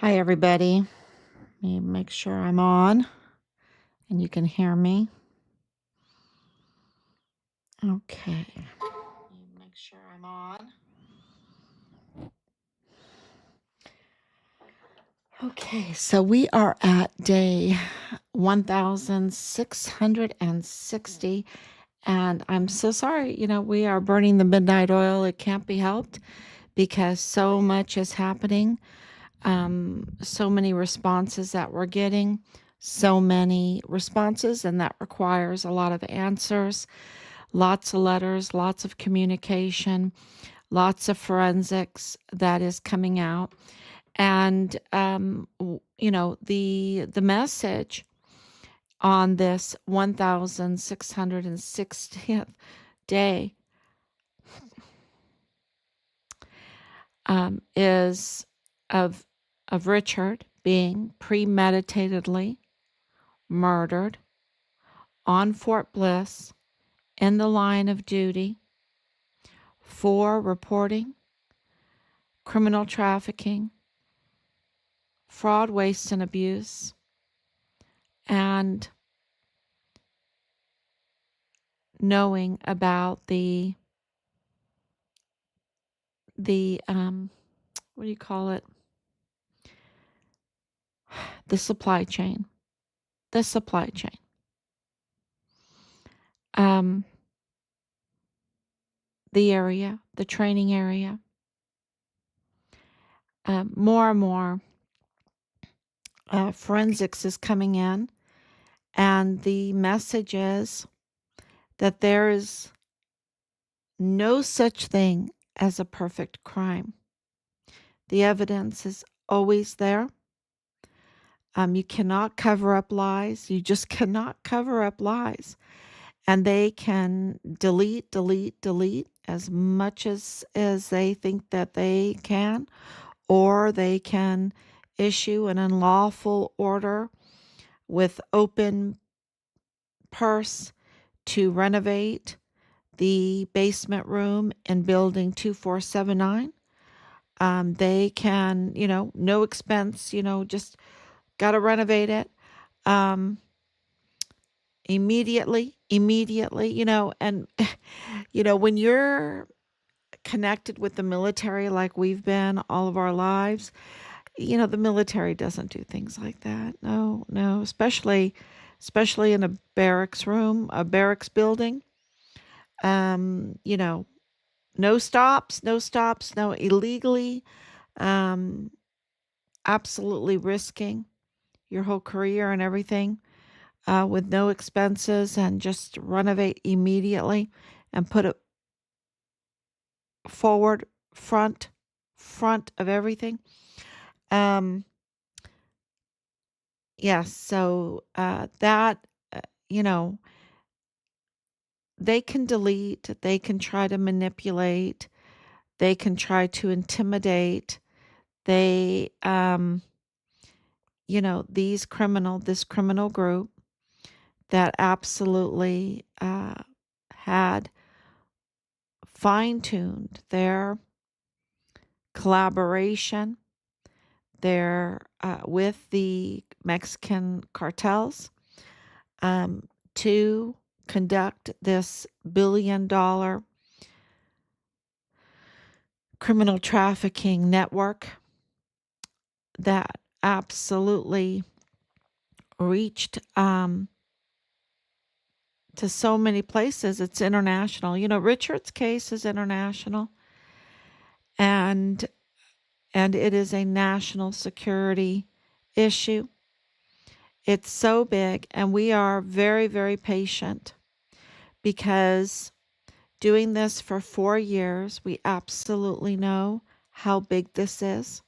Hi, everybody. Let me make sure I'm on and you can hear me. Okay. Let me make sure I'm on. Okay, so we are at day 1660, and I'm so sorry. We are burning the midnight oil. It can't be helped because so much is happening. So many responses that we're getting, so many responses, and that requires a lot of answers, lots of letters, lots of communication, lots of forensics that is coming out. And the message on this 1660th day is of Richard being premeditatedly murdered on Fort Bliss in the line of duty for reporting criminal trafficking, fraud, waste, and abuse, and knowing about the what do you call it? The supply chain. The supply chain. The area, the training area. More and more forensics is coming in, and the message is that there is no such thing as a perfect crime. The evidence is always there. You cannot cover up lies. You just cannot cover up lies. And they can delete as much as they think that they can, or they can issue an unlawful order with open purse to renovate the basement room in building 2479. They can, no expense, just got to renovate it immediately, and, when you're connected with the military like we've been all of our lives, the military doesn't do things like that. No, especially in a barracks room, a barracks building. No stops, no illegally, absolutely risking your whole career and everything with no expenses, and just renovate immediately and put it forward, front of everything. Yes, so that, you know, they can delete, they can try to manipulate, they can try to intimidate. They, this criminal group that absolutely had fine-tuned their collaboration there with the Mexican cartels to conduct this billion-dollar criminal trafficking network that absolutely reached to so many places. It's international. Richard's case is international, and it is a national security issue. It's so big, and we are very, very patient because doing this for 4 years, we absolutely know how big this is,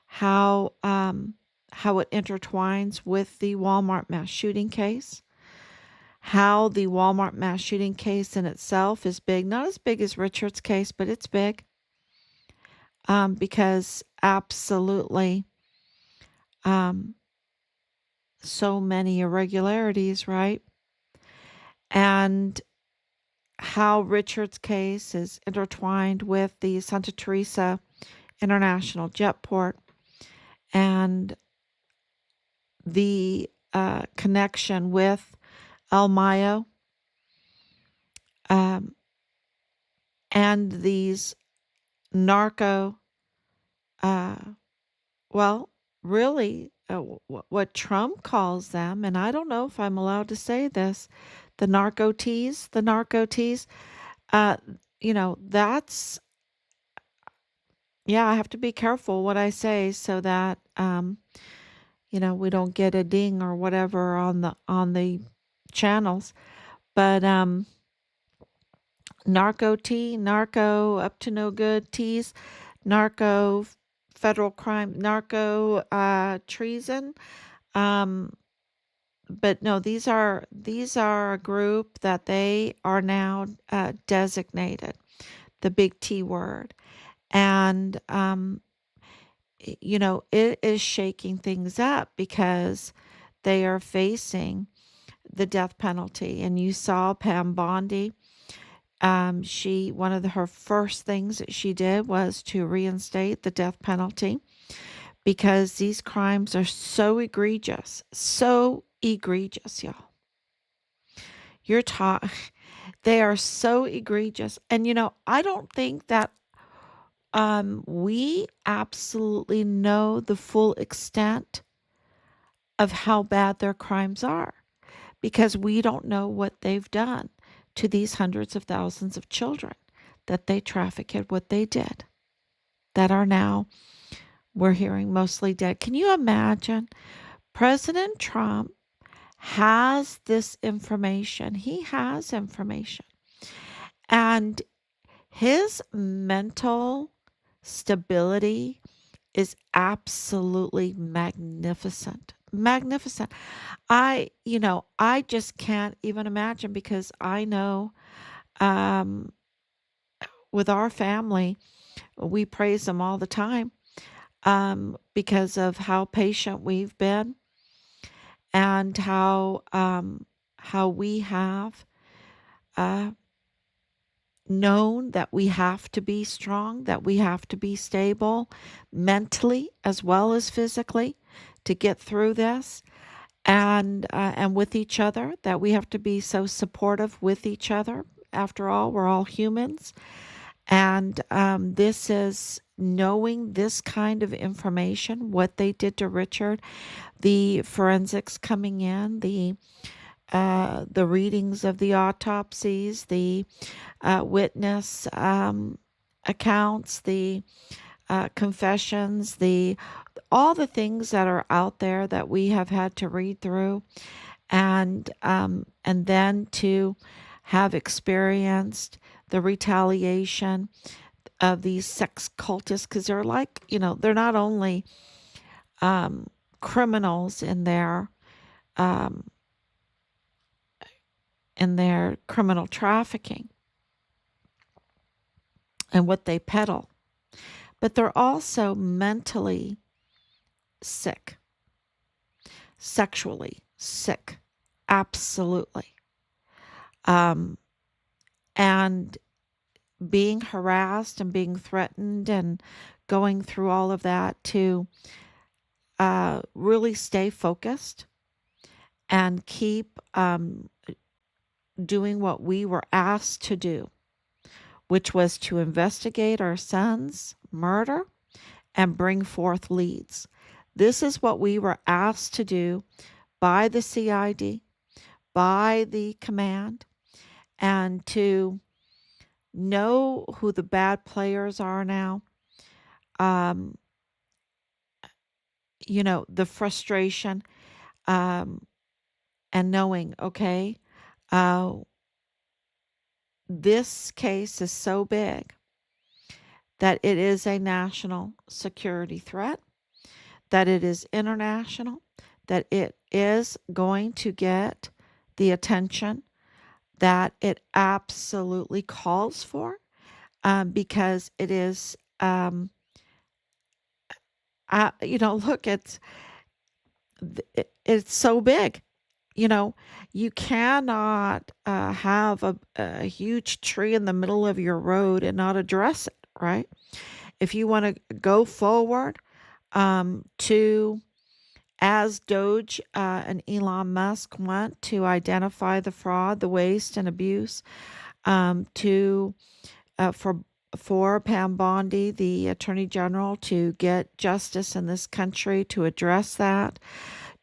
how it intertwines with the Walmart mass shooting case, how the Walmart mass shooting case in itself is big, not as big as Richard's case, but it's big, because absolutely so many irregularities, right? And how Richard's case is intertwined with the Santa Teresa International Jetport, and the connection with El Mayo, um, and these narco, uh, well, really, what Trump calls them, and I don't know if I'm allowed to say this, the narco teas, uh, that's, yeah, I have to be careful what I say so that, we don't get a ding or whatever on the channels. But narco tea, narco up to no good teas, narco federal crime, narco treason. Um, but no, these are a group that they are now designated the big T word, and it is shaking things up because they are facing the death penalty. And you saw Pam Bondi. One of her first things that she did was to reinstate the death penalty because these crimes are so egregious, y'all. You're taught they are so egregious, and I don't think that we absolutely know the full extent of how bad their crimes are because we don't know what they've done to these hundreds of thousands of children that they trafficked, what they did, that are now, we're hearing, mostly dead. Can you imagine? President Trump has this information. He has information. And his mental stability is absolutely magnificent. Magnificent. I just can't even imagine because I know um, with our family, we praise him all the time because of how patient we've been and how we have uh, known that we have to be strong, that we have to be stable mentally as well as physically to get through this, and with each other, that we have to be so supportive with each other. After all, we're all humans, and this is knowing this kind of information, what they did to Richard, the forensics coming in, the readings of the autopsies, the witness accounts, the confessions, the all the things that are out there that we have had to read through, and then to have experienced the retaliation of these sex cultists, because they're like, they're not only um, criminals um, in their criminal trafficking and what they peddle, but they're also mentally sick, sexually sick, absolutely. Um, and being harassed and being threatened and going through all of that to really stay focused and keep doing what we were asked to do, which was to investigate our son's murder and bring forth leads. This is what we were asked to do by the CID, by the command, and to know who the bad players are now. Um, the frustration, um, and knowing, okay, uh, this case is so big that it is a national security threat, that it is international, that it is going to get the attention that it absolutely calls for, because it is, look, it's so big. You know, you cannot have a huge tree in the middle of your road and not address it, right? If you want to go forward, to as Doge and Elon Musk want to identify the fraud, the waste, and abuse, to for Pam Bondi, the Attorney General, to get justice in this country, to address that,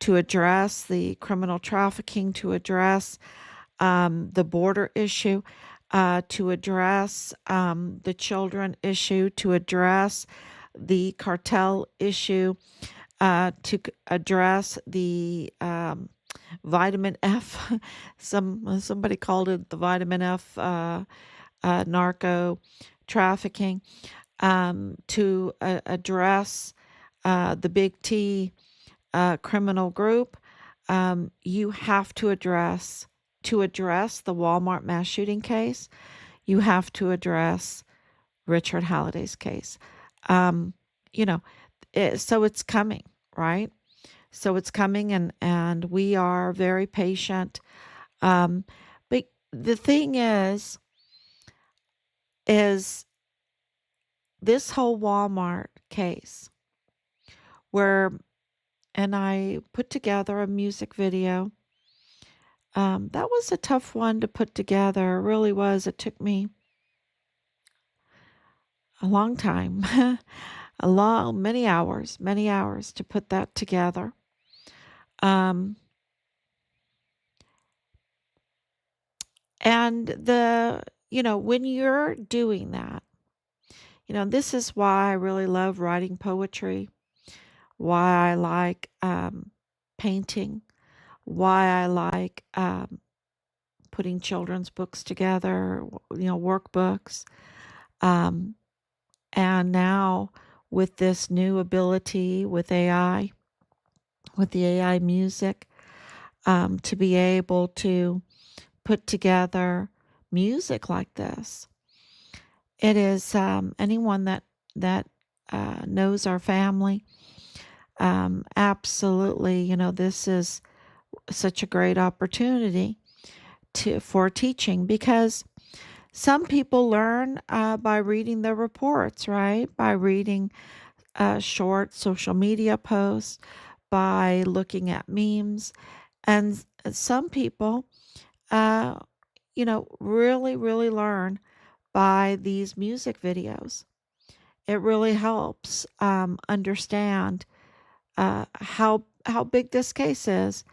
to address the criminal trafficking, to address the border issue, to address the children issue, to address the cartel issue, to address the vitamin F. Somebody called it the vitamin F narco trafficking, to address the big T criminal group. You have to address the Walmart mass shooting case. You have to address Richard Halliday's case. Um, you know, so it's coming, right? So it's coming, and we are very patient. Um, but the thing is this whole Walmart case where, and I put together a music video. That was a tough one to put together. It really was. It took me a long time, many hours to put that together. Um, and when you're doing that, this is why I really love writing poetry, why I like painting, why I like putting children's books together, workbooks. Um, and now with this new ability with AI, with the AI music, to be able to put together music like this. It is anyone that knows our family. Absolutely, this is such a great opportunity for teaching, because some people learn by reading the reports, right? By reading short social media posts, by looking at memes, and some people, uh, really, really learn by these music videos. It really helps understand how big this case is,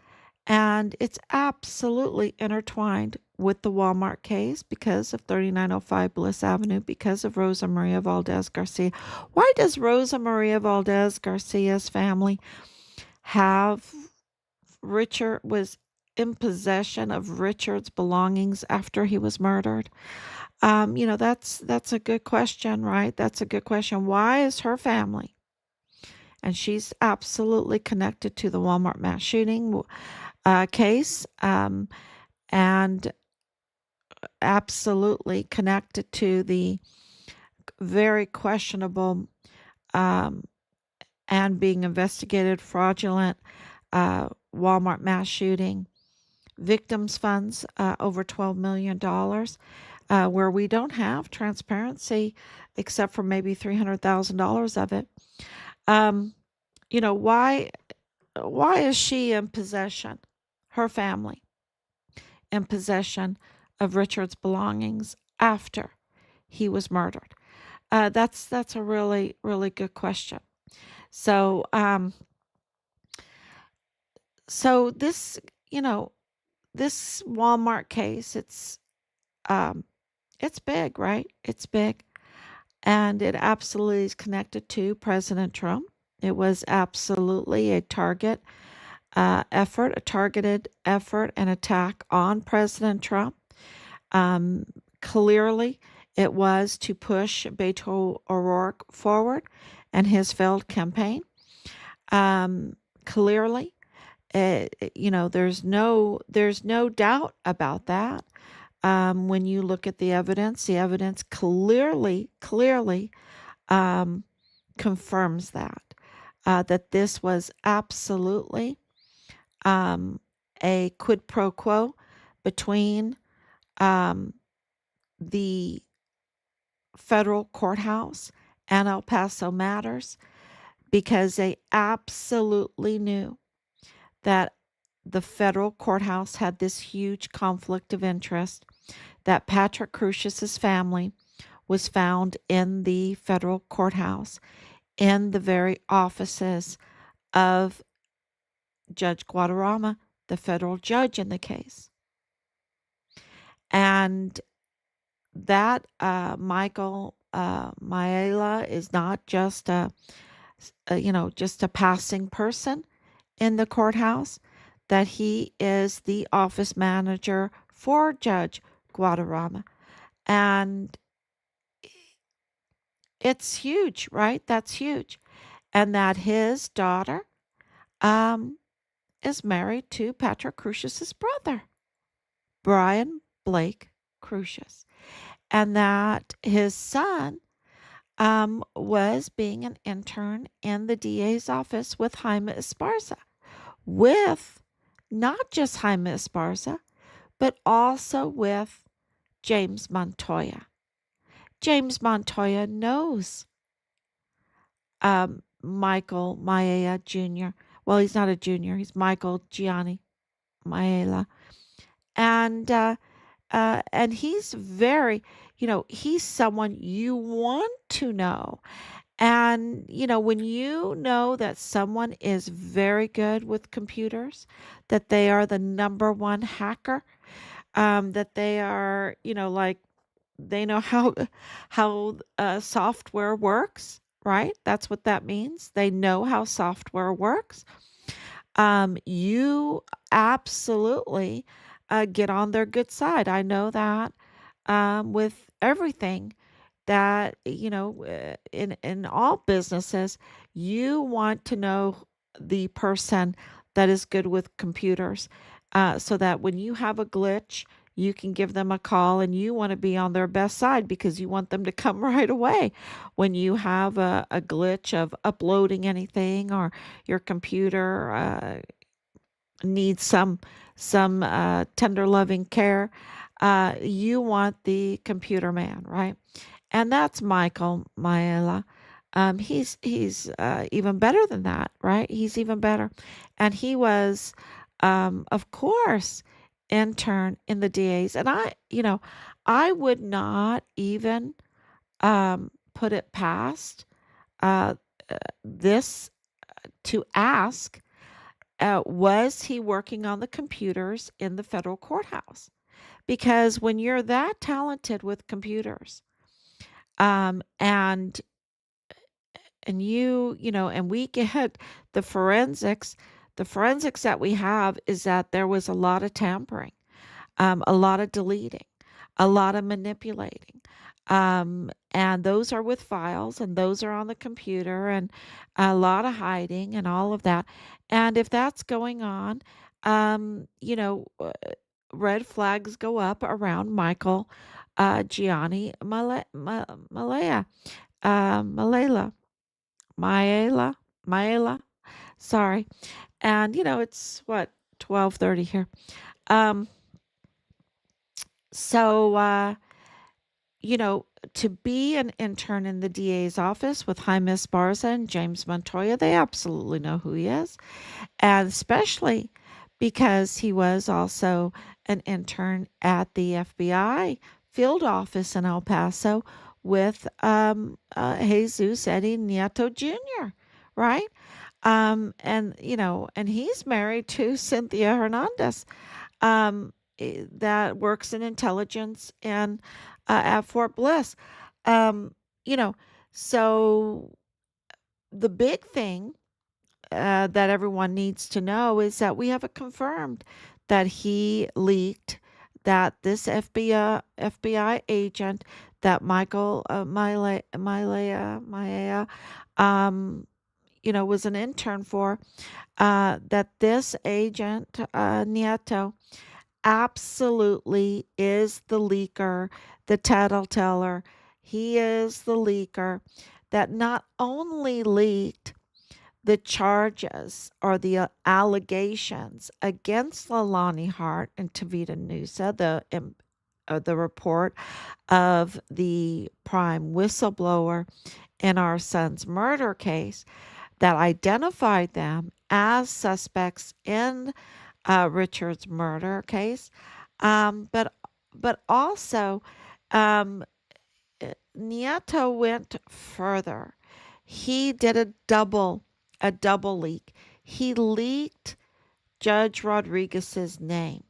and it's absolutely intertwined with the Walmart case because of 3905 Bliss Avenue, because of Rosa Maria Valdez Garcia. Why does Rosa Maria Valdez Garcia's family have Richard was in possession of Richard's belongings after he was murdered? That's a good question, right? That's a good question. Why is her family, and she's absolutely connected to the Walmart mass shooting case, and absolutely connected to the very questionable um, and being investigated fraudulent Walmart mass shooting victims funds, over $12 million, where we don't have transparency except for maybe $300,000 of it. Um, why is she in possession, her family in possession of Richard's belongings after he was murdered? That's a really, really good question. So, so this, this Walmart case, um, it's big, right? It's big, and it absolutely is connected to President Trump. It was absolutely a a targeted effort and attack on President Trump. Um, Clearly, it was to push Beto O'Rourke forward and his failed campaign. Clearly, there's no doubt about that. When you look at the evidence clearly um, confirms that this was absolutely um, a quid pro quo between um, the federal courthouse and El Paso Matters, because they absolutely knew that the federal courthouse had this huge conflict of interest, that Patrick Crusius's family was found in the federal courthouse in the very offices of Judge Guadarrama, the federal judge in the case. And that Michael Maela is not just just a passing person in the courthouse, that he is the office manager for Judge Guadarrama. And it's huge, right? That's huge. And that his daughter um, is married to Patrick Crusius's brother, Brian Blake Crusius. And that his son was being an intern in the DA's office with Jaime Esparza, with not just Jaime Esparza, but also with James Montoya. James Montoya knows Michael Maella Jr. Well, he's not a junior, he's Michael Gianni Maella. And he's very, he's someone you want to know. And, when you know that someone is very good with computers, that they are the number one hacker, that they are, like they know how software works, right? That's what that means. They know how software works. You absolutely get on their good side. I know that with everything that in all businesses, you want to know the person that is good with computers, so that when you have a glitch, you can give them a call and you want to be on their best side because you want them to come right away when you have a glitch of uploading anything, or your computer needs some tender loving care. You want the computer man, right? And that's Michael Maela. He's even better than that, right? He's even better, and he was, of course, intern in the DA's. And I would not even put it past uh, this to ask, was he working on the computers in the federal courthouse? Because when you're that talented with computers, um, and and we get the forensics, the forensics that we have is that there was a lot of tampering, a lot of deleting, a lot of manipulating. And those are with files, and those are on the computer, and a lot of hiding and all of that. And if that's going on, um, you know, uh, red flags go up around Michael Gianni Malaya, Malela, Maela, Maela. Sorry. And it's what, 12:30 here. Um, so you know, to be an intern in the DA's office with Jaime Esparza and James Montoya, they absolutely know who he is. And especially because he was also an intern at the FBI field office in El Paso with Jesus Eddie Nieto Jr., right? And he's married to Cynthia Hernandez, that works in intelligence and at Fort Bliss. Um, you know, so the big thing that everyone needs to know is that we have it confirmed that he leaked, that this FBI agent that Michael Maia, was an intern for, that this agent, Nieto, absolutely is the leaker, the tattleteller. He is the leaker that not only leaked the charges or the allegations against Lalani Hart and Tavita Nusa, the report of the prime whistleblower in our son's murder case, that identified them as suspects in Richard's murder case. But also, um, Nieto went further. He did a double leak. He leaked Judge Rodriguez's name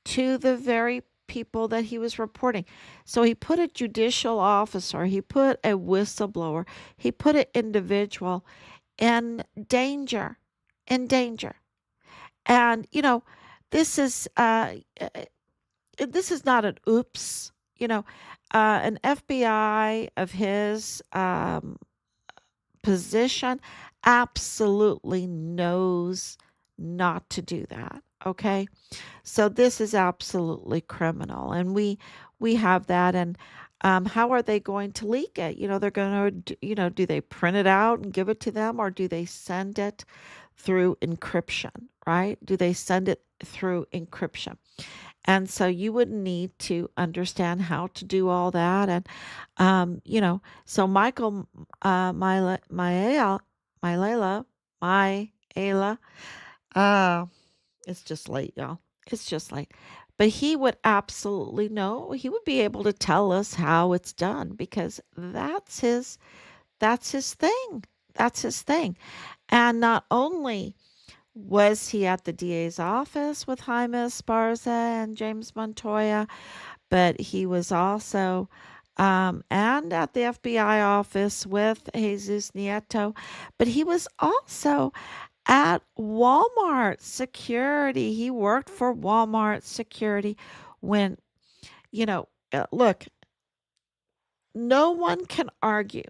to the very people that he was reporting. So he put a judicial officer, he put a whistleblower, he put an individual in danger, in danger. And this is uh, uh, this is not an oops. An FBI of his position absolutely knows not to do that. Okay, so this is absolutely criminal, and we have that. And how are they going to leak it? They're going to, do they print it out and give it to them, or do they send it through encryption? Right? Do they send it through encryption? And so you would need to understand how to do all that. And, so Michael, Mylela, Ayla, uh, it's just late, y'all. It's just late. But he would absolutely know. He would be able to tell us how it's done because that's his thing. That's his thing. And not only was he at the DA's office with Jaime Esparza and James Montoya, but he was also and at the FBI office with Jesus Nieto, but he was also at Walmart security. He worked for Walmart security when, look, no one can argue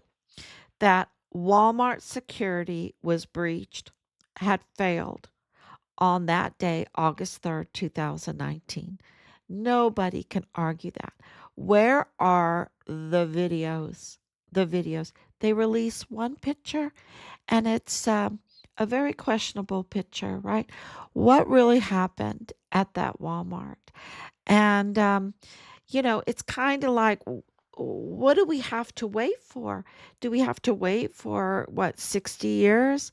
that Walmart security was breached, had failed on that day, August 3rd, 2019. Nobody can argue that. Where are the videos? The videos. They release one picture and it's a very questionable picture, right? What really happened at that Walmart? And, it's kind of like, what do we have to wait for? Do we have to wait for what, 60 years?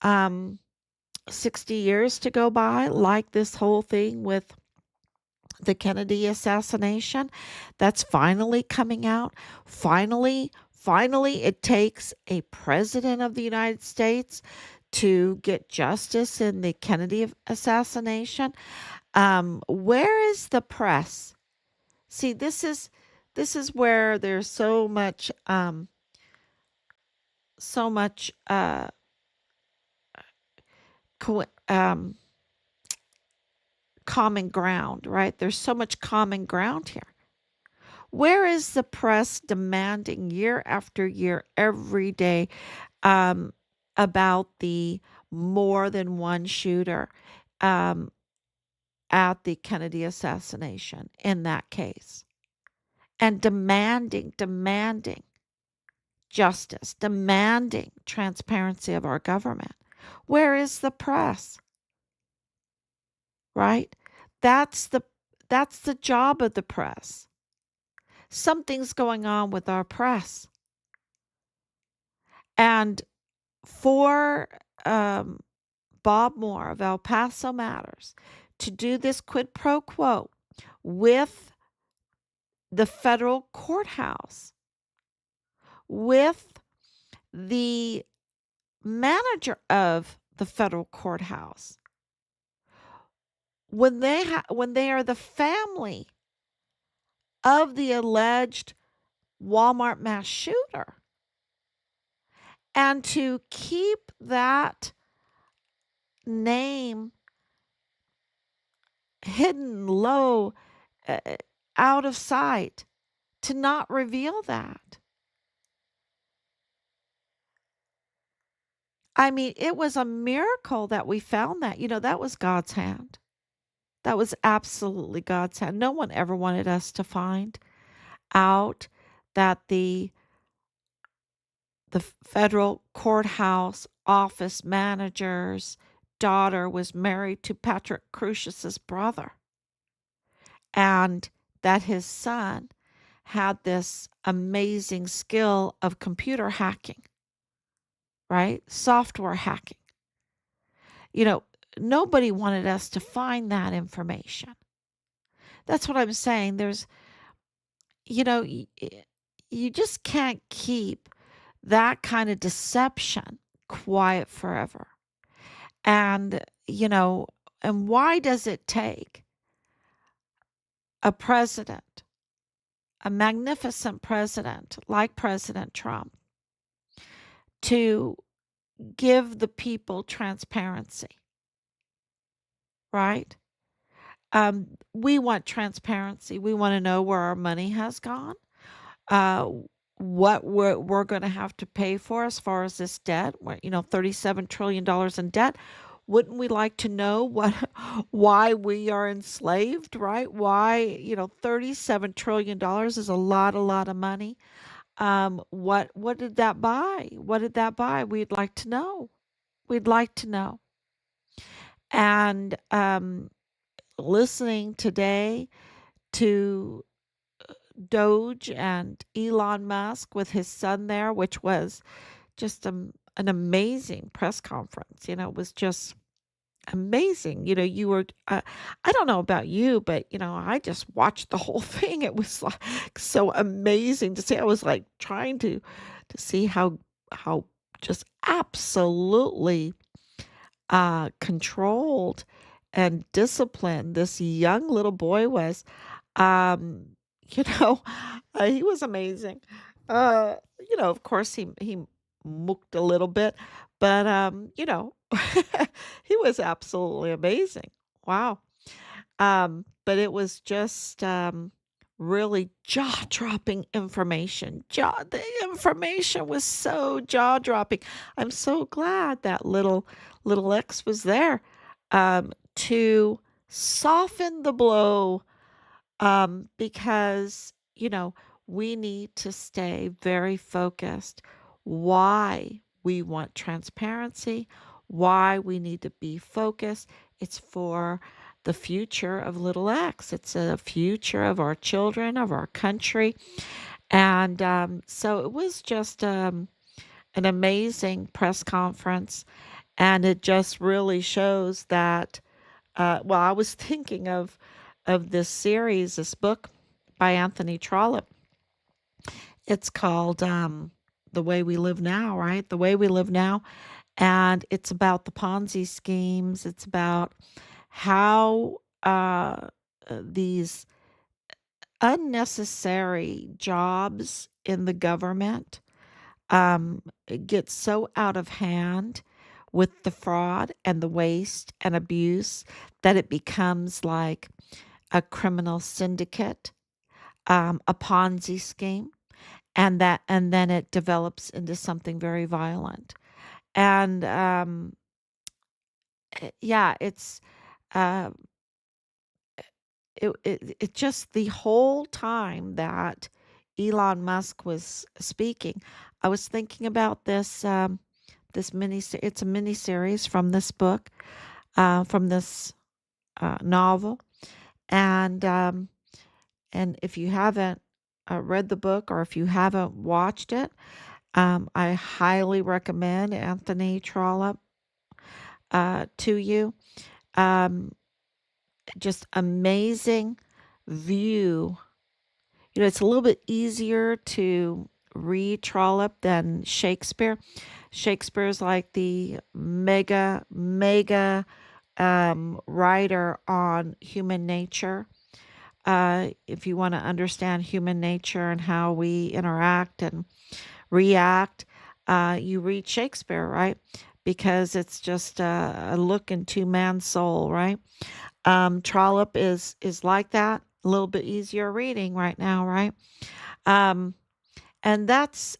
Um, 60 years to go by, like this whole thing with the Kennedy assassination that's finally coming out. Finally, it takes a president of the United States to get justice in the Kennedy assassination. Where is the press? See, this is where there's so much co- um common ground, right? There's so much common ground here. Where is the press demanding year after year, every day, um, about the more than one shooter um, at the Kennedy assassination in that case? And demanding justice, demanding transparency of our government. Where is the press, right? That's the that's the job of the press. Something's going on with our press. And for Bob Moore of El Paso Matters to do this quid pro quo with the federal courthouse, with the manager of the federal courthouse, when they are the family of the alleged Walmart mass shooter, and to keep that name hidden low, uh, out of sight, to not reveal that. I mean, it was a miracle that we found that. That was God's hand. That was absolutely God's hand. No one ever wanted us to find out that the federal courthouse office manager's daughter was married to Patrick Crucius's brother, and that his son had this amazing skill of computer hacking. right? Software hacking. You know, nobody wanted us to find that information. That's what I'm saying. You know, you just can't keep that kind of deception quiet forever. And, and why does it take a president, a magnificent president like President Trump, to give the people transparency, right? We want transparency. We want to know where our money has gone, uh, what we're going to have to pay for as far as this debt. $37 trillion in debt. Wouldn't we like to know why we are enslaved, right? Why, $37 trillion is a lot of money. What did that buy? What did that buy? We'd like to know. We'd like to know. And listening today to Doge and Elon Musk with his son there, which was just an amazing press conference. It was just amazing. I don't know about you, but I just watched the whole thing. It was like so amazing to see. I was like trying to see how just absolutely controlled and disciplined this young little boy was. Um, you know, he was amazing. Of course he mooked a little bit, but he was absolutely amazing. Wow. But it was just really jaw-dropping information. The information was so jaw-dropping. I'm so glad that little X was there to soften the blow, because we need to stay very focused. Why we want transparency, why we need to be focused. It's for the future of little X. It's a future of our children, of our country. And so it was just an amazing press conference. And it just really shows that, well, I was thinking of this series, this book by Anthony Trollope. It's called The Way We Live Now, right? The Way We Live Now. And it's about the Ponzi schemes. It's about how these unnecessary jobs in the government get so out of hand with the fraud and the waste and abuse that it becomes like a criminal syndicate, a Ponzi scheme, and then it develops into something very violent. And yeah, uh, it just the whole time that Elon Musk was speaking, I was thinking about this it's a mini series from this book, from this novel, and if you haven't read the book or if you haven't watched it, I highly recommend Anthony Trollope to you. Um, just amazing view. It's a little bit easier to read Trollope than Shakespeare. Shakespeare is like the mega writer on human nature. If you want to understand human nature and how we interact and react, you read Shakespeare, right? Because it's just a look into man's soul, right? Trollope is like that, a little bit easier reading right now, right? Um, and that's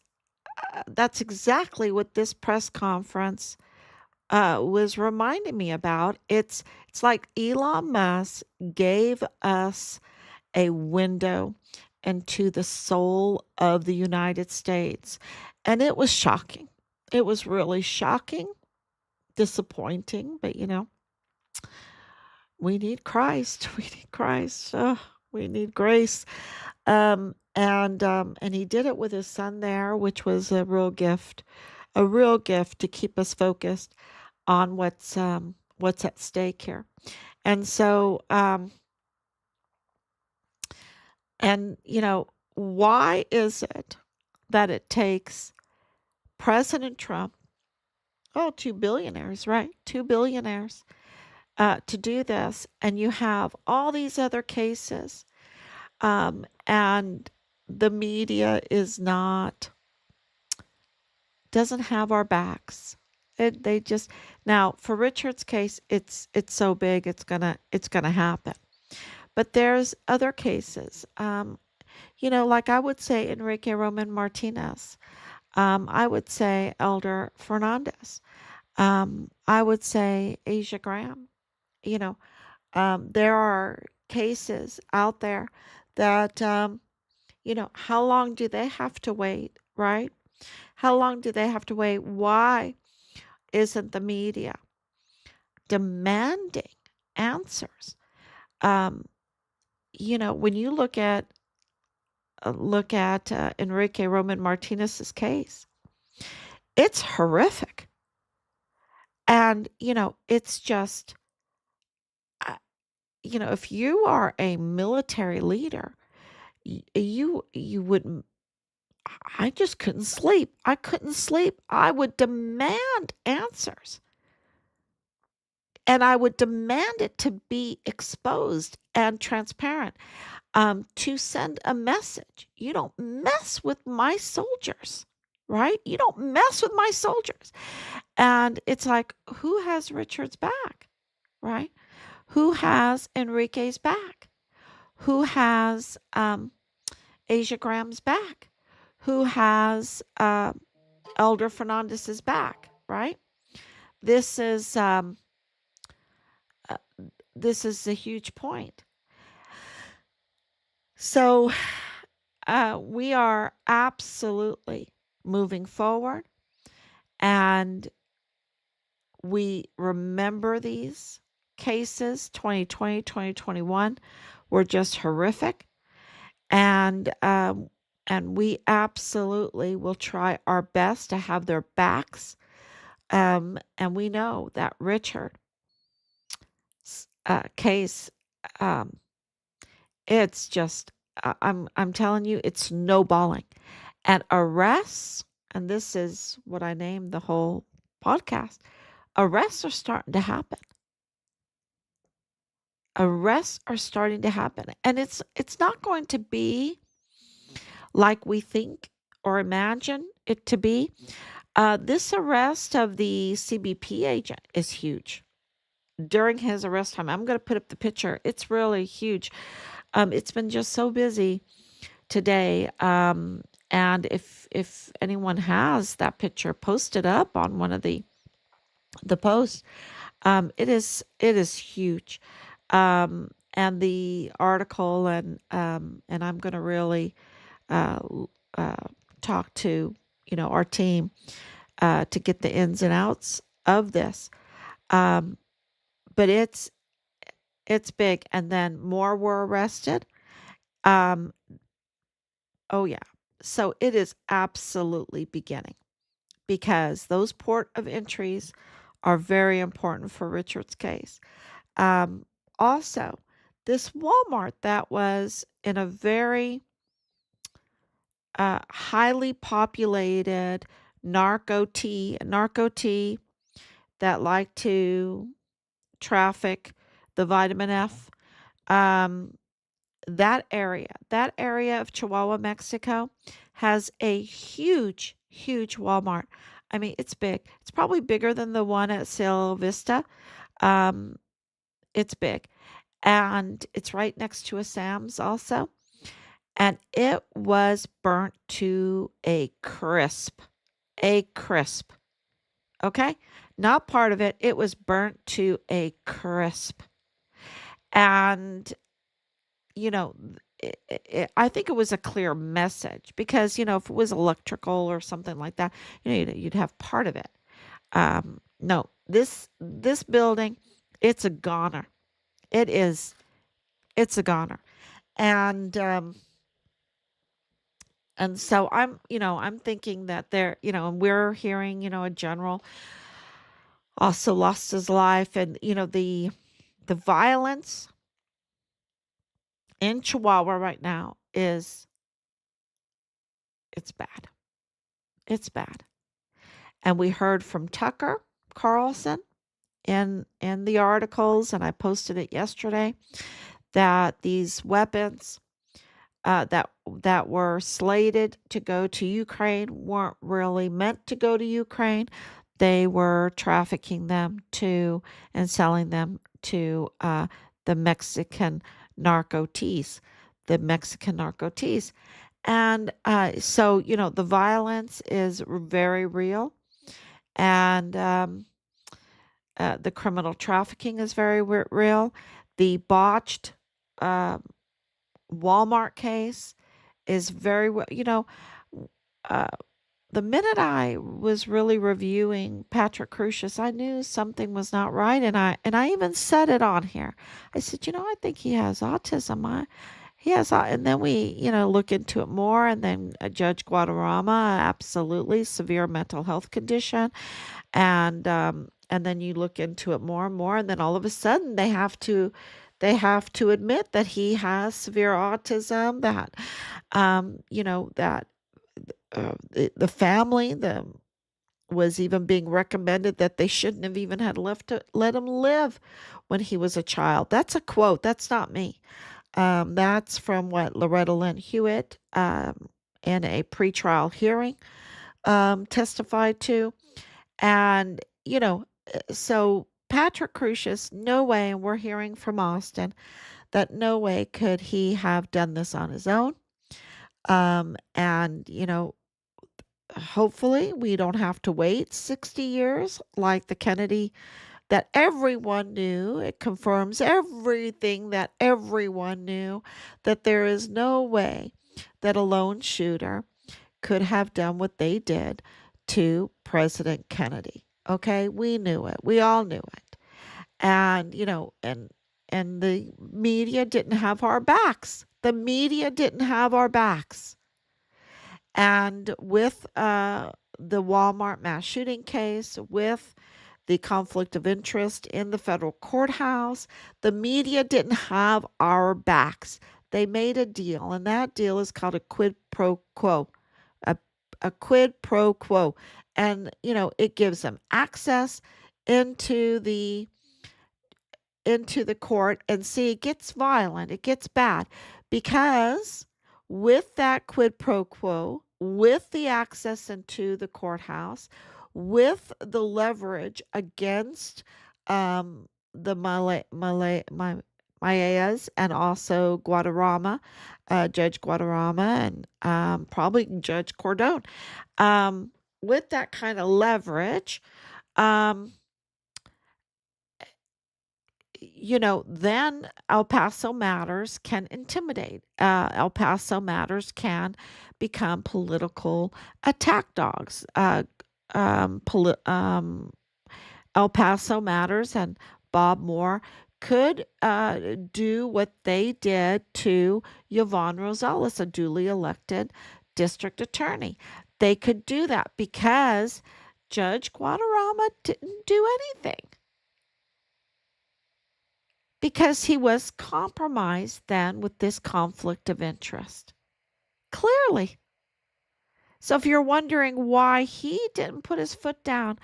exactly what this press conference was reminding me about. It's like Elon Musk gave us a window into the soul of the United States, and it was shocking. It was really shocking, disappointing, but we need Christ. We need Christ. We need grace. And he did it with his son there, which was a real gift. a real gift to keep us focused on what's at stake here. And so, why is it that it takes President Trump, oh, two billionaires, right? Two billionaires, to do this, and you have all these other cases, and the media doesn't have our backs. They just now for Richard's case, it's so big, it's gonna happen. But there's other cases, like I would say Enrique Roman Martinez. I would say Elder Fernandez. I would say Asia Graham. You know, there are cases out there that, how long do they have to wait, right? How long do they have to wait? Why isn't the media demanding answers? Um, when you look at Enrique Roman Martinez's case, it's horrific. And, it's just, uh, if you are a military leader, you wouldn't, I just couldn't sleep. I couldn't sleep. I would demand answers. And I would demand it to be exposed and transparent, to send a message. You don't mess with my soldiers, right? You don't mess with my soldiers. And it's like, who has Richard's back, right? Who has Enrique's back? Who has Asia Graham's back? Who has Elder Fernandez's back, right? This is uh, this is a huge point. So we are absolutely moving forward, and we remember these cases. 2020, 2021 were just horrific, and we absolutely will try our best to have their backs. And we know that Richard's case, um, it's just, I'm telling you, it's snowballing. And arrests, and this is what I named the whole podcast, arrests are starting to happen. Arrests are starting to happen. And it's not going to be like we think or imagine it to be. This arrest of the CBP agent is huge. During his arrest time, I'm going to put up the picture. It's really huge. It's been just so busy today. And if anyone has that picture, post it up on one of the posts. It is huge. And the article, and I'm going to really uh, uh, talk to our team to get the ins and outs of this. Um, but it's big, and then more were arrested. Um, oh yeah, so it is absolutely beginning, because those port of entries are very important for Richard's case. Um, Also, this Walmart that was in a very highly populated narco tea that like to traffic the vitamin F. Um, that area of Chihuahua, Mexico, has a huge, huge Walmart. I mean, it's big. It's probably bigger than the one at Cielo Vista. Um, it's big. And it's right next to a Sam's also. And it was burnt to a crisp. A crisp. Okay? Not part of it. It was burnt to a crisp. And, you know, I think it was a clear message, because, if it was electrical or something like that, you'd have part of it. No, this building, it's a goner. It is, it's a goner. And And so I'm thinking that and we're hearing, a general also lost his life, and the violence in Chihuahua right now it's bad. It's bad. And we heard from Tucker Carlson in the articles, and I posted it yesterday, that these weapons that were slated to go to Ukraine weren't really meant to go to Ukraine. They were trafficking them to and selling them to the the Mexican narco teas. And so, the violence is very real, and the criminal trafficking is very real. The botched uh, Walmart case is very well, uh, the minute I was really reviewing Patrick Crucius, I knew something was not right, and I even said it on here. I said, I think he has autism. He has, and then we, look into it more, and then Judge Guadarrama, absolutely severe mental health condition, and then you look into it more and more, and then all of a sudden they have to admit that he has severe autism, that that the family was even being recommended that they shouldn't have even had let him live when he was a child. That's a quote. That's not me. That's from what Loretta Lynn Hewitt in a pretrial hearing testified to. And, so Patrick Crucius, no way, and we're hearing from Austin that no way could he have done this on his own. And, hopefully we don't have to wait 60 years like the Kennedy that everyone knew. It confirms everything that everyone knew, that there is no way that a lone shooter could have done what they did to President Kennedy. Okay, we knew it. We all knew it. And, and the media didn't have our backs. The media didn't have our backs. And with the Walmart mass shooting case, with the conflict of interest in the federal courthouse, the media didn't have our backs. They made a deal, and that deal is called a quid pro quo. A, a quid pro quo. And, it gives them access into the into the court, and see, it gets violent, it gets bad, because with that quid pro quo, with the access into the courthouse, with the leverage against the Mayas, and also Guadarrama, Judge Guadarrama, and probably Judge Cordone, with that kind of leverage, um, then El Paso matters can intimidate. El Paso matters can become political attack dogs. El Paso matters and Bob Moore could do what they did to Yvonne Rosales, a duly elected district attorney. They could do that because Judge Guadarrama didn't do anything, because he was compromised then with this conflict of interest. Clearly. So if you're wondering why he didn't put his foot down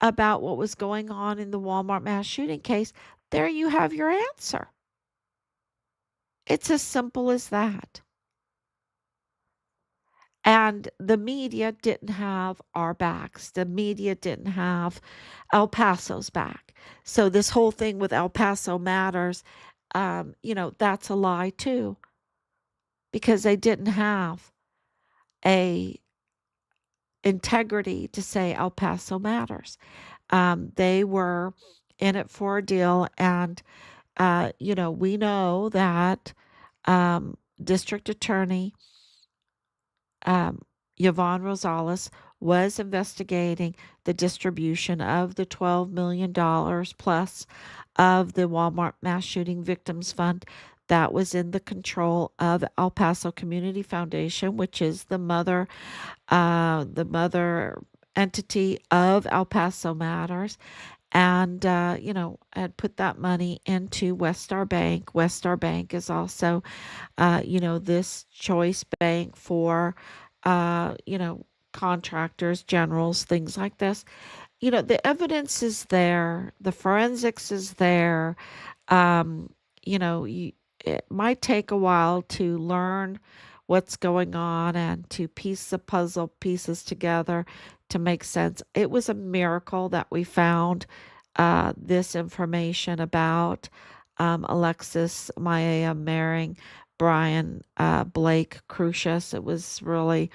about what was going on in the Walmart mass shooting case, there you have your answer. It's as simple as that. And the media didn't have our backs. The media didn't have El Paso's back. So this whole thing with El Paso matters, that's a lie too, because they didn't have a integrity to say El Paso matters. They were in it for a deal, and we know that District Attorney um, Yvonne Rosales was investigating the distribution of the $12 million plus of the Walmart Mass Shooting Victims Fund. that was in the control of El Paso Community Foundation, which is the mother entity of El Paso Matters. And had put that money into Westar Bank. Westar Bank is also this choice bank for contractors, generals, things like this. The evidence is there, the forensics is there. um, it might take a while to learn what's going on and to piece the puzzle pieces together to make sense. It was a miracle that we found this information about Alexis Maya marrying Brian Blake Crucius. It was really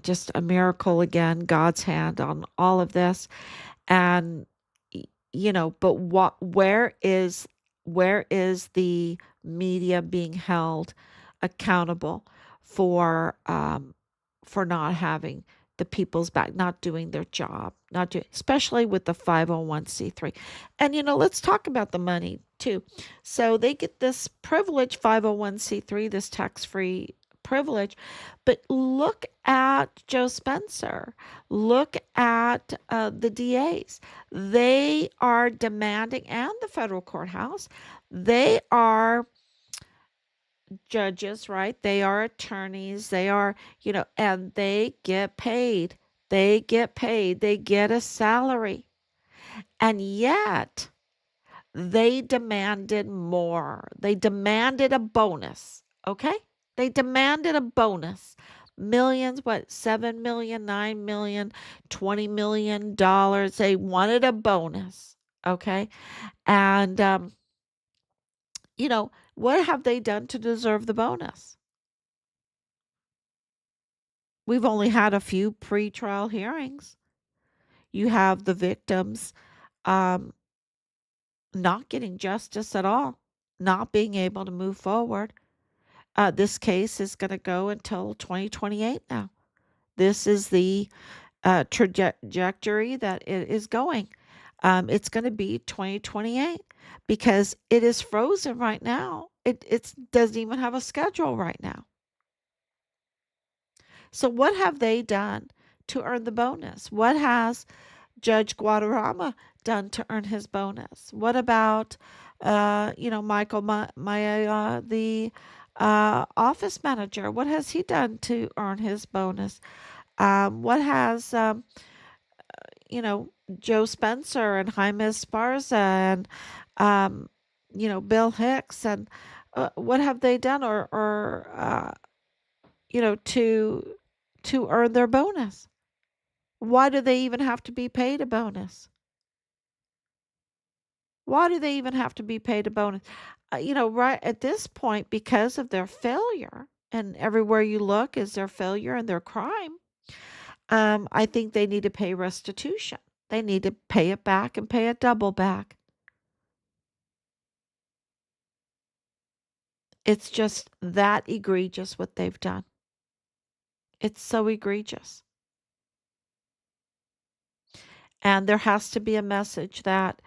just a miracle again, God's hand on all of this. And but where is the media being held accountable for not having the people's back, not doing their job, not doing, especially with the 501c3. And let's talk about the money too. So they get this privilege, 501c3, this tax-free privilege. But look at Joe Spencer. Look at the DAs. They are demanding, and the federal courthouse, they are judges, right? They are attorneys. They are, and they get paid. They get paid. They get a salary. And yet, they demanded more. They demanded a bonus. Okay? They demanded a bonus. Millions, what, 7 million, 9 million, $20 million. They wanted a bonus. Okay? And, what have they done to deserve the bonus? We've only had a few pretrial hearings. You have the victims um, not getting justice at all, not being able to move forward. This case is going to go until 2028 now. This is the trajectory that it is going. It's going to be 2028 because it is frozen right now. It doesn't even have a schedule right now. So, what have they done to earn the bonus? What has Judge Guadarrama done to earn his bonus? What about, Michael Maya, the office manager? What has he done to earn his bonus? What has, you know, Joe Spencer and Jaime Esparza and, um, Bill Hicks and what have they done or to earn their bonus? Why do they even have to be paid a bonus? Why do they even have to be paid a bonus? Right at this point, because of their failure, and everywhere you look is their failure and their crime, I think they need to pay restitution. They need to pay it back and pay it double back. It's just that egregious what they've done. It's so egregious. And there has to be a message that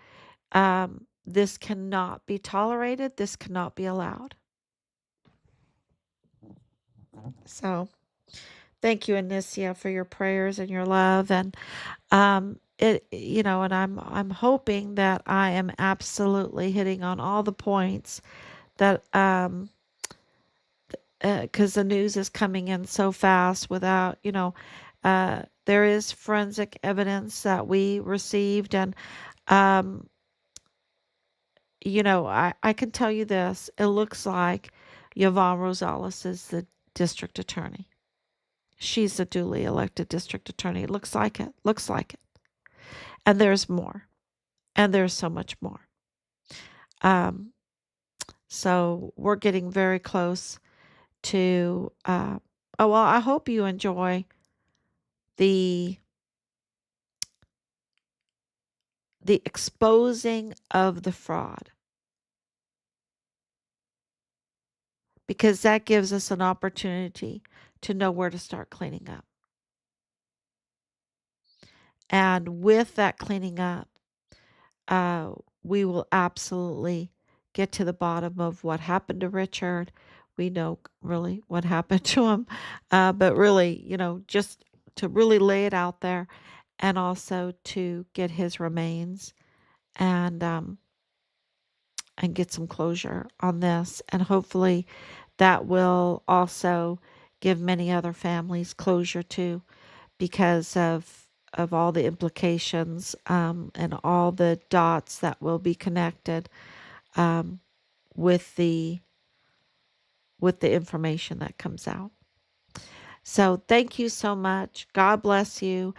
this cannot be tolerated, this cannot be allowed. So, thank you, Anicia, for your prayers and your love, and and I'm hoping that I am absolutely hitting on all the points that because the news is coming in so fast without there is forensic evidence that we received, and um, I can tell you this: it looks like Yvonne Rosales is the district attorney. She's a duly elected district attorney. It looks like it. Looks like it. And there's more. And there's so much more. Um, so we're getting very close to. Oh well, I hope you enjoy the exposing of the fraud because that gives us an opportunity to know where to start cleaning up. And with that cleaning up, uh, we will absolutely get to the bottom of what happened to Richard. We know really what happened to him, but really, just to really lay it out there, and also to get his remains, and get some closure on this. And hopefully that will also give many other families closure too, because of all the implications, and all the dots that will be connected, um, with the information that comes out. So thank you so much. God bless you.